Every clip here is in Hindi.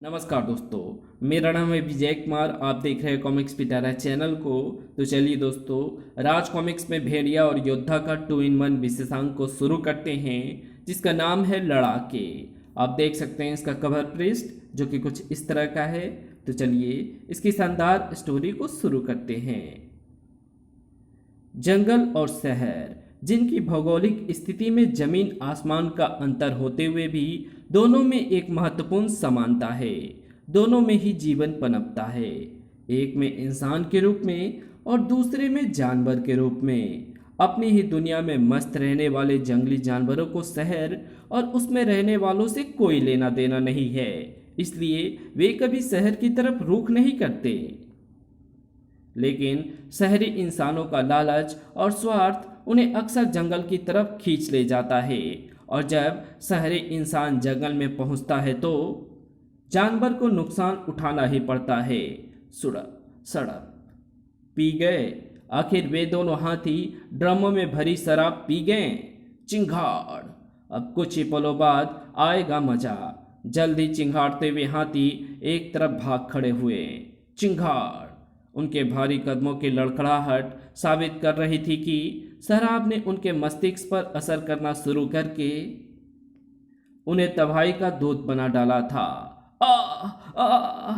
नमस्कार दोस्तों, मेरा नाम है विजय कुमार। आप देख रहे हैं कॉमिक्स पिटारा चैनल को। तो चलिए दोस्तों, राज कॉमिक्स में भेड़िया और योद्धा का 2-in-1 विशेषांक को शुरू करते हैं, जिसका नाम है लड़ाके। आप देख सकते हैं इसका कवर पृष्ठ, जो कि कुछ इस तरह का है। तो चलिए इसकी शानदार स्टोरी को शुरू करते हैं। जंगल और शहर, जिनकी भौगोलिक स्थिति में जमीन आसमान का अंतर होते हुए भी दोनों में एक महत्वपूर्ण समानता है। दोनों में ही जीवन पनपता है, एक में इंसान के रूप में और दूसरे में जानवर के रूप में। अपनी ही दुनिया में मस्त रहने वाले जंगली जानवरों को शहर और उसमें रहने वालों से कोई लेना देना नहीं है, इसलिए वे कभी शहर की तरफ रुख नहीं करते। लेकिन शहरी इंसानों का लालच और स्वार्थ उन्हें अक्सर जंगल की तरफ खींच ले जाता है, और जब शहरी इंसान जंगल में पहुंचता है तो जानवर को नुकसान उठाना ही पड़ता है। सड़प सड़प पी गए। आखिर वे दोनों हाथी ड्रमों में भरी शराब पी गए। चिंगाड़। अब कुछ ही पलों बाद आएगा मजा। जल्दी चिंगाड़ते हुए हाथी एक तरफ भाग खड़े हुए। चिंगाड़। उनके भारी कदमों की लड़खड़ाहट साबित कर रही थी कि शराब ने उनके मस्तिष्क पर असर करना शुरू करके उन्हें तबाही का दूत बना डाला था। आ, आ,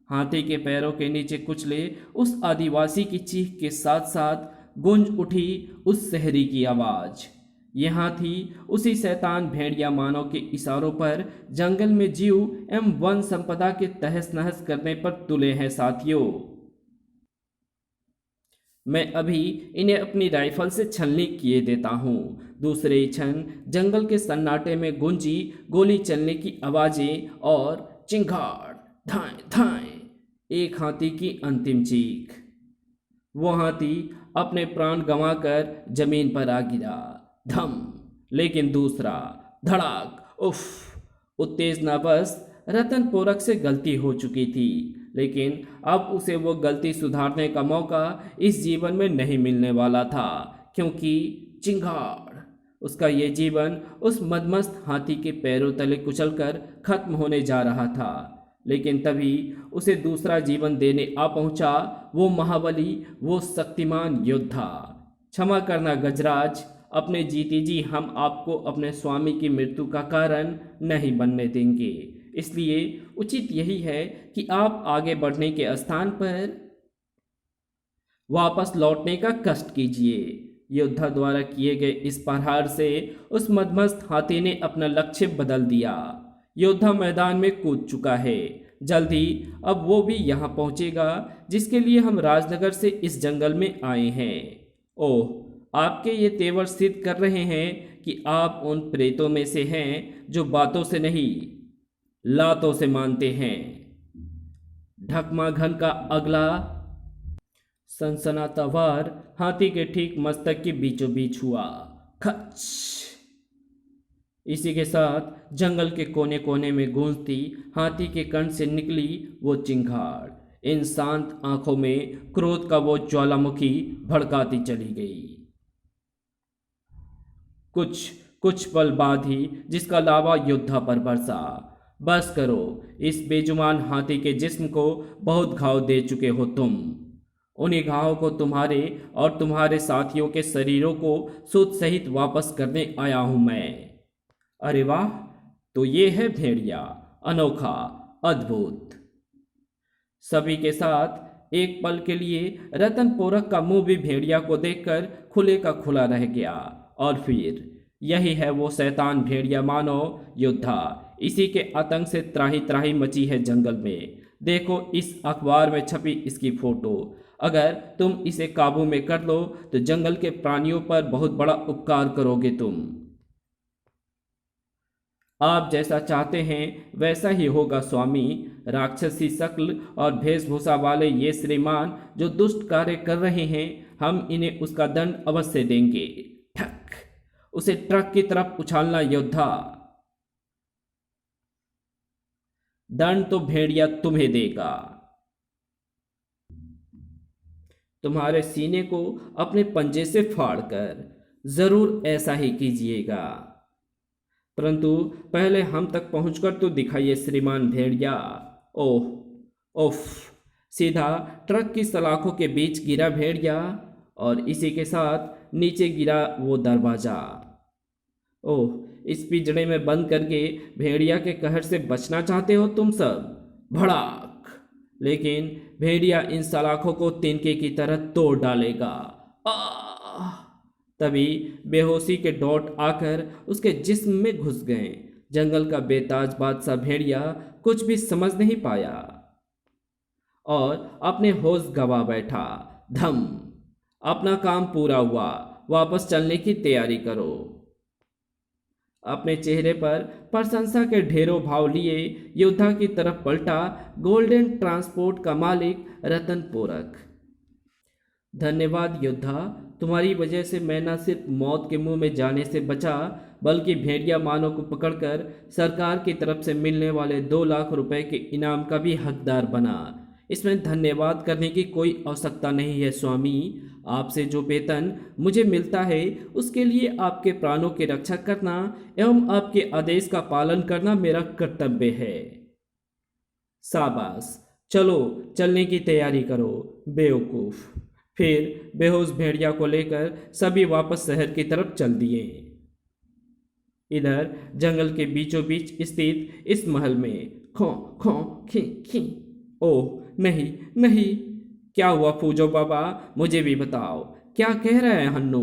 हाथी के पैरों के नीचे कुचले उस आदिवासी की चीख के साथ साथ गूंज उठी उस शहरी की आवाज। ये हाथी उसी शैतान भेड़िया मानव के इशारों पर जंगल में जीव एवं वन संपदा के तहस नहस करने पर तुले हैं साथियों। मैं अभी इन्हें अपनी राइफल से छलनी किए देता हूँ। दूसरे ही क्षण जंगल के सन्नाटे में गूंजी गोली चलने की आवाजें और चिंगाड़, धाएं धाएं। एक हाथी की अंतिम चीख। वो हाथी अपने प्राण गंवाकर जमीन पर आ गिरा। धम। लेकिन दूसरा धड़ाक। उफ। उत्तेजनावश रतन पोरक से गलती हो चुकी थी, लेकिन अब उसे वो गलती सुधारने का मौका इस जीवन में नहीं मिलने वाला था, क्योंकि चिंगाड़, उसका ये जीवन उस मदमस्त हाथी के पैरों तले कुचलकर खत्म होने जा रहा था। लेकिन तभी उसे दूसरा जीवन देने आ पहुंचा वो महाबली, वो शक्तिमान योद्धा। क्षमा करना गजराज, अपने जीते जी हम आपको अपने स्वामी की मृत्यु का कारण नहीं बनने देंगे। इसलिए उचित यही है कि आप आगे बढ़ने के स्थान पर वापस लौटने का कष्ट कीजिए। योद्धा द्वारा किए गए इस प्रहार से उस मदमस्त हाथी ने अपना लक्ष्य बदल दिया। योद्धा मैदान में कूद चुका है। जल्दी अब वो भी यहाँ पहुँचेगा जिसके लिए हम राजनगर से इस जंगल में आए हैं। ओह, आपके ये तेवर सिद्ध कर रहे हैं कि आप उन प्रेतों में से हैं जो बातों से नहीं, लातों से मानते हैं। ढकमाघन का अगला सनसनाता वार हाथी के ठीक मस्तक के बीचों बीच हुआ। खच। इसी के साथ जंगल के कोने कोने में गूंजती हाथी के कंठ से निकली वो चिंगाड़ इन शांत आंखों में क्रोध का वो ज्वालामुखी भड़काती चली गई। कुछ कुछ पल बाद ही जिसका लावा योद्धा पर बरसा। बस करो, इस बेजुबान हाथी के जिस्म को बहुत घाव दे चुके हो तुम। उन्हीं घावों को तुम्हारे और तुम्हारे साथियों के शरीरों को सुध सहित वापस करने आया हूं मैं। अरे वाह, तो ये है भेड़िया, अनोखा, अद्भुत। सभी के साथ एक पल के लिए रतन पोरक का मुंह भी भेड़िया को देखकर खुले का खुला रह गया। और फिर यही है वो शैतान भेड़िया मानो योद्धा। इसी के आतंक से त्राही त्राही मची है जंगल में। देखो इस अखबार में छपी इसकी फोटो। अगर तुम इसे काबू में कर लो तो जंगल के प्राणियों पर बहुत बड़ा उपकार करोगे तुम। आप जैसा चाहते हैं वैसा ही होगा स्वामी। राक्षसी शक्ल और वेशभूषा वाले ये श्रीमान जो दुष्ट कार्य कर रहे हैं, हम इन्हें उसका दंड अवश्य देंगे। ठक। उसे ट्रक की तरफ उछालना योद्धा। दंड तो भेड़िया तुम्हें देगा। तुम्हारे सीने को अपने पंजे से फाड़कर। जरूर ऐसा ही कीजिएगा। परंतु पहले हम तक पहुंचकर तो दिखाइए श्रीमान भेड़िया। ओह, उफ। सीधा ट्रक की सलाखों के बीच गिरा भेड़िया और इसी के साथ नीचे गिरा वो दरवाजा। ओह, इस पिंजड़े में बंद करके भेड़िया के कहर से बचना चाहते हो तुम सब। भड़ाक। लेकिन भेड़िया इन सलाखों को तिनके की तरह तोड़ डालेगा। आह! तभी बेहोशी के डॉट आकर उसके जिस्म में घुस गए। जंगल का बेताज बादशाह भेड़िया कुछ भी समझ नहीं पाया और अपने होश गवा बैठा। धम। अपना काम पूरा हुआ, वापस चलने की तैयारी करो। अपने चेहरे पर प्रशंसा के ढेरों भाव लिए योद्धा की तरफ पलटा गोल्डन ट्रांसपोर्ट का मालिक रतन पोरक। धन्यवाद योद्धा, तुम्हारी वजह से मैं न सिर्फ मौत के मुंह में जाने से बचा, बल्कि भेड़िया मानव को पकड़कर सरकार की तरफ से मिलने वाले 2 लाख रुपए के इनाम का भी हकदार बना। इसमें धन्यवाद करने की कोई आवश्यकता नहीं है स्वामी। आपसे जो वेतन मुझे मिलता है उसके लिए आपके प्राणों की रक्षा करना एवं आपके आदेश का पालन करना मेरा कर्तव्य है। शाबाश, चलो चलने की तैयारी करो बेवकूफ। फिर बेहोश भेड़िया को लेकर सभी वापस शहर की तरफ चल दिए। इधर जंगल के बीचों बीच स्थित इस महल में खो खो खी खी। ओह नहीं नहीं, क्या हुआ फूजो बाबा, मुझे भी बताओ, क्या कह रहे हैं हन्नू?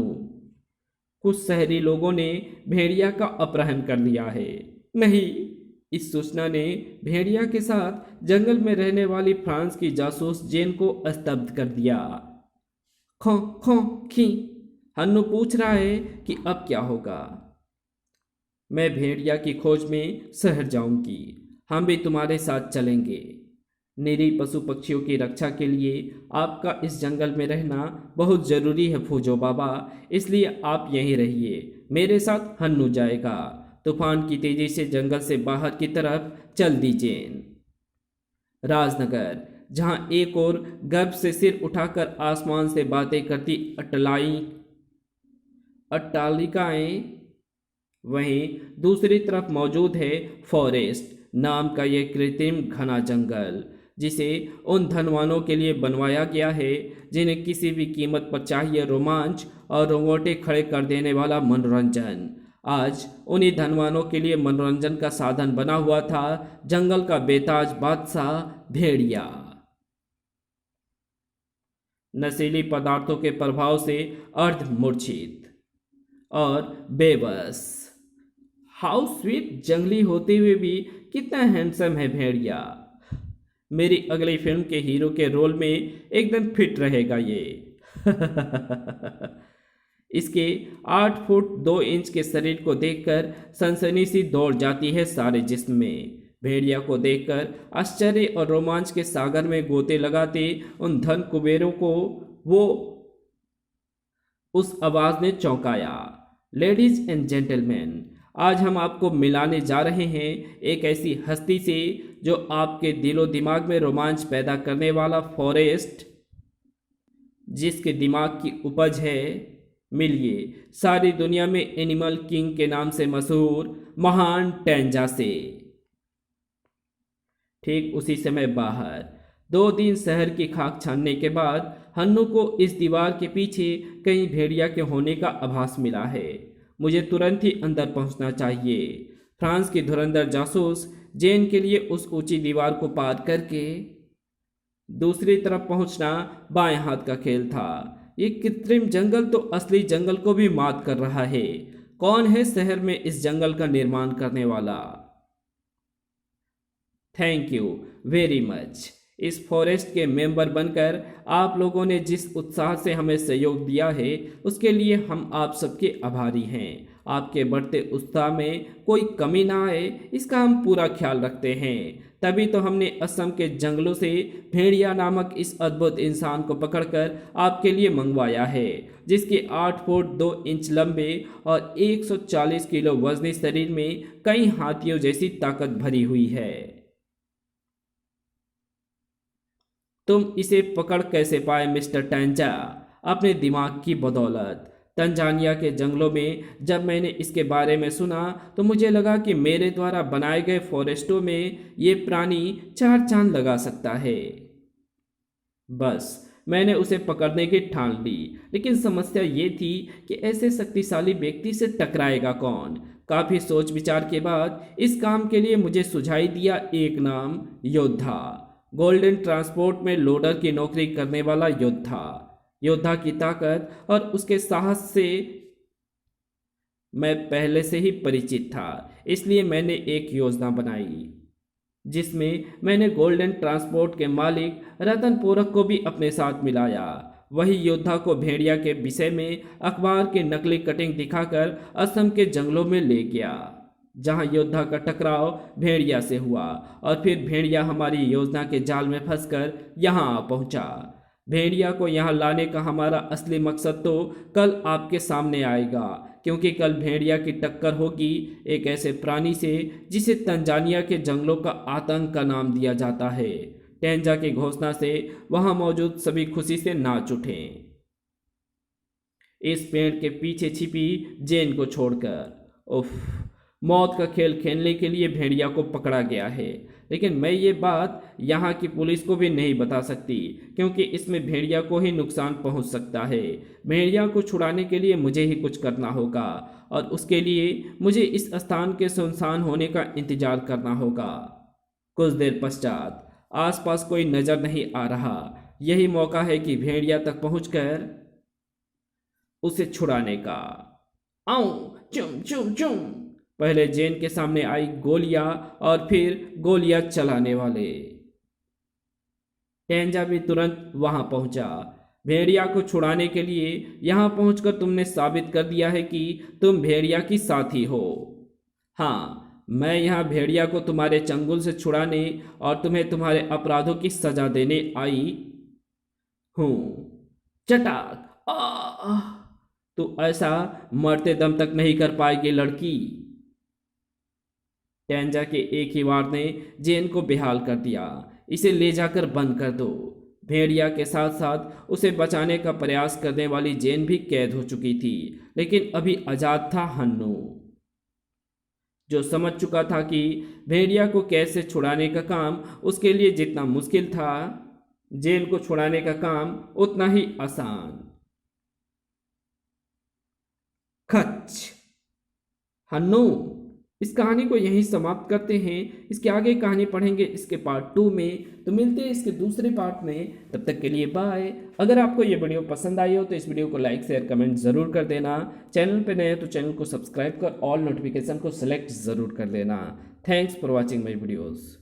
कुछ शहरी लोगों ने भेड़िया का अपहरण कर लिया है। नहीं। इस सूचना ने भेड़िया के साथ जंगल में रहने वाली फ्रांस की जासूस जेन को स्तब्ध कर दिया। खो खो खी। हन्नू पूछ रहा है कि अब क्या होगा। मैं भेड़िया की खोज में शहर जाऊंगी, हम भी तुम्हारे साथ चलेंगे। निरीह पशु पक्षियों की रक्षा के लिए आपका इस जंगल में रहना बहुत जरूरी है फूजो बाबा, इसलिए आप यहीं रहिए। मेरे साथ हन्नू जाएगा। तूफान की तेजी से जंगल से बाहर की तरफ चल दीजिए। राजनगर, जहां एक ओर गर्व से सिर उठाकर आसमान से बातें करती अट्टालिकाएं, वहीं दूसरी तरफ मौजूद है फॉरेस्ट नाम का यह कृत्रिम घना जंगल, जिसे उन धनवानों के लिए बनवाया गया है जिन्हें किसी भी कीमत पर चाहिए रोमांच और रोंगटे खड़े कर देने वाला मनोरंजन। आज उन्हीं धनवानों के लिए मनोरंजन का साधन बना हुआ था जंगल का बेताज बादशाह भेड़िया। नशीली पदार्थों के प्रभाव से अर्ध मूर्छित और बेबस। हाउ स्वीट, जंगली होते हुए भी कितना हैंडसम है भेड़िया। मेरी अगली फिल्म के हीरो के रोल में एकदम फिट रहेगा ये। इसके 8 फुट 2 इंच के शरीर को देखकर सनसनी सी दौड़ जाती है सारे जिस्म में। भेड़िया को देखकर आश्चर्य और रोमांच के सागर में गोते लगाते उन धन कुबेरों को वो उस आवाज ने चौंकाया। लेडीज एंड जेंटलमैन, आज हम आपको मिलाने जा रहे हैं एक ऐसी हस्ती से जो आपके दिलो दिमाग में रोमांच पैदा करने वाला फॉरेस्ट, जिसके दिमाग की उपज है, मिलिए सारी दुनिया में एनिमल किंग के नाम से मशहूर महान टेंजा से। ठीक उसी समय बाहर 2 दिन शहर की खाक छानने के बाद हन्नू को इस दीवार के पीछे कहीं भेड़िया के होने का आभास मिला है। मुझे तुरंत ही अंदर पहुंचना चाहिए। फ्रांस की धुरंधर जासूस जेन के लिए उस ऊंची दीवार को पार करके दूसरी तरफ पहुंचना बाएं हाथ का खेल था। ये कृत्रिम जंगल तो असली जंगल को भी मात कर रहा है। कौन है शहर में इस जंगल का निर्माण करने वाला? Thank you very much. इस फॉरेस्ट के मेंबर बनकर आप लोगों ने जिस उत्साह से हमें सहयोग दिया है उसके लिए हम आप सबके आभारी हैं। आपके बढ़ते उत्साह में कोई कमी ना आए इसका हम पूरा ख्याल रखते हैं। तभी तो हमने असम के जंगलों से भेड़िया नामक इस अद्भुत इंसान को पकड़कर आपके लिए मंगवाया है, जिसके 8 फुट 2 इंच लंबे और 140 किलो वजनी शरीर में कई हाथियों जैसी ताकत भरी हुई है। तुम इसे पकड़ कैसे पाए मिस्टर टेंजा? अपने दिमाग की बदौलत। तंजानिया के जंगलों में जब मैंने इसके बारे में सुना तो मुझे लगा कि मेरे द्वारा बनाए गए फॉरेस्टों में ये प्राणी चार चांद लगा सकता है। बस मैंने उसे पकड़ने की ठान ली, लेकिन समस्या ये थी कि ऐसे शक्तिशाली व्यक्ति से टकराएगा कौन। काफी सोच विचार के बाद इस काम के लिए मुझे सुझाई दिया एक नाम, योद्धा। गोल्डन ट्रांसपोर्ट में लोडर की नौकरी करने वाला योद्धा। योद्धा की ताकत और उसके साहस से मैं पहले से ही परिचित था, इसलिए मैंने एक योजना बनाई जिसमें मैंने गोल्डन ट्रांसपोर्ट के मालिक रतन पोरक को भी अपने साथ मिलाया। वही योद्धा को भेड़िया के विषय में अखबार की नकली कटिंग दिखाकर असम के जंगलों में ले गया, जहां योद्धा का टकराव भेड़िया से हुआ और फिर भेड़िया हमारी योजना के जाल में फंसकर यहां आ पहुंचा। भेड़िया को यहाँ लाने का हमारा असली मकसद तो कल आपके सामने आएगा, क्योंकि कल भेड़िया की टक्कर होगी एक ऐसे प्राणी से जिसे तंजानिया के जंगलों का आतंक का नाम दिया जाता है। टेंजा की घोषणा से वहां मौजूद सभी खुशी से नाच उठे। इस पेड़ के पीछे छिपी जेन को छोड़कर। उफ, मौत का खेल खेलने के लिए भेड़िया को पकड़ा गया है, लेकिन मैं ये बात यहाँ की पुलिस को भी नहीं बता सकती, क्योंकि इसमें भेड़िया को ही नुकसान पहुँच सकता है। भेड़िया को छुड़ाने के लिए मुझे ही कुछ करना होगा, और उसके लिए मुझे इस स्थान के सुनसान होने का इंतजार करना होगा। कुछ देर पश्चात आसपास कोई नजर नहीं आ रहा। यही मौका है कि भेड़िया तक पहुंचकर उसे छुड़ाने का। आऊं, चुम चुम चुम। पहले जेन के सामने आई गोलियां और फिर गोलियां चलाने वाले। टेंजा भी तुरंत वहां पहुंचा। भेड़िया को छुड़ाने के लिए यहां पहुंचकर तुमने साबित कर दिया है कि तुम भेड़िया की साथी हो। हाँ, मैं यहाँ भेड़िया को तुम्हारे चंगुल से छुड़ाने और तुम्हें तुम्हारे अपराधों की सजा देने आई हूं। चटाक। तू ऐसा मरते दम तक नहीं कर पाएगी लड़की। टेंजा के एक ही वार ने जेन को बेहाल कर दिया। इसे ले जाकर बंद कर दो। भेड़िया के साथ साथ उसे बचाने का प्रयास करने वाली जेन भी कैद हो चुकी थी, लेकिन अभी आजाद था हन्नू, जो समझ चुका था कि भेड़िया को कैसे छुड़ाने का काम उसके लिए जितना मुश्किल था, जेन को छुड़ाने का काम उतना ही आसान। खच। हन्नू, इस कहानी को यहीं समाप्त करते हैं। इसके आगे कहानी पढ़ेंगे इसके पार्ट 2 में, तो मिलते हैं इसके दूसरे पार्ट में। तब तक के लिए बाय। अगर आपको ये वीडियो पसंद आई हो तो इस वीडियो को लाइक शेयर कमेंट ज़रूर कर देना। चैनल पे नए हो तो चैनल को सब्सक्राइब कर ऑल नोटिफिकेशन को सिलेक्ट ज़रूर कर लेना। Thanks for watching my videos.